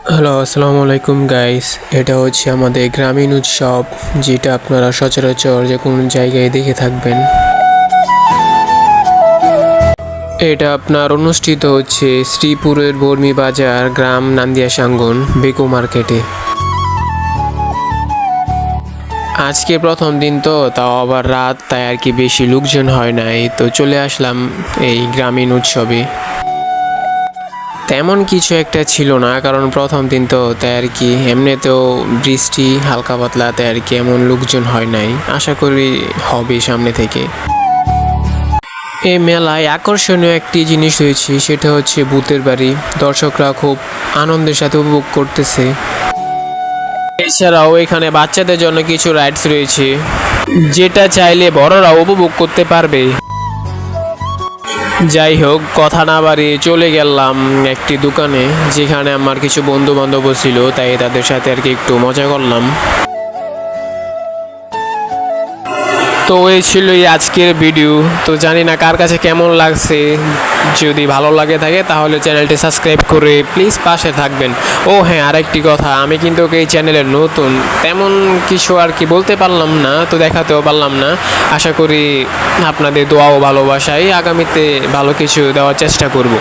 Hello, আসসালামু আলাইকুম guys. এটা হচ্ছে আমাদের গ্রামীণ উৎসব, যেটা আপনারা সচরাচর যে কোনো জায়গায় দেখে থাকবেন। এটা আপনার অনুষ্ঠিত হচ্ছে শ্রীপুরের বর্মি বাজার, গ্রাম নান্দিয়া সাঙ্গন, বেকো মার্কেটে। আজকে প্রথম দিন তো, তাও আবার রাত, তাই আর কি বেশি লোকজন হয় নাই, তো চলে আসলাম এই গ্রামীণ উৎসবে। তেমন কিছু একটা ছিল না, কারণ প্রথম দিন তো, তাই আর কি এমনিতেও বৃষ্টি হালকা পাতলা, তাই আর কি এমন লোকজন হয় নাই। আশা করি হবে সামনে থেকে। এই মেলায় আকর্ষণীয় একটি জিনিস রয়েছে, সেটা হচ্ছে ভূতের বাড়ি। দর্শকরা খুব আনন্দের সাথে উপভোগ করতেছে। এছাড়াও এখানে বাচ্চাদের জন্য কিছু রাইডস রয়েছে, যেটা চাইলে বড়রাও উপভোগ করতে পারবে। যাই হোক, কথা না বাড়িয়ে চলে গেলাম একটি দোকানে, যেখানে আমার কিছু বন্ধু বান্ধব ছিল, তাই তাদের সাথে আর কি একটু মজা করলাম। তো এই ছিল এই আজকের ভিডিও। তো জানি না কার কাছে কেমন লাগছে। যদি ভালো লাগে থাকে তাহলে চ্যানেলটি সাবস্ক্রাইব করে প্লিজ পাশে থাকবেন। ও হ্যাঁ, আরেকটি কথা, আমি কিন্তু এই চ্যানেলের নতুন, তেমন কিছু আর কি বলতে পারলাম না, তো দেখাতেও পারলাম না। আশা করি আপনাদের দোয়া ও ভালোবাসায় আগামীতে ভালো কিছু দেওয়ার চেষ্টা করব।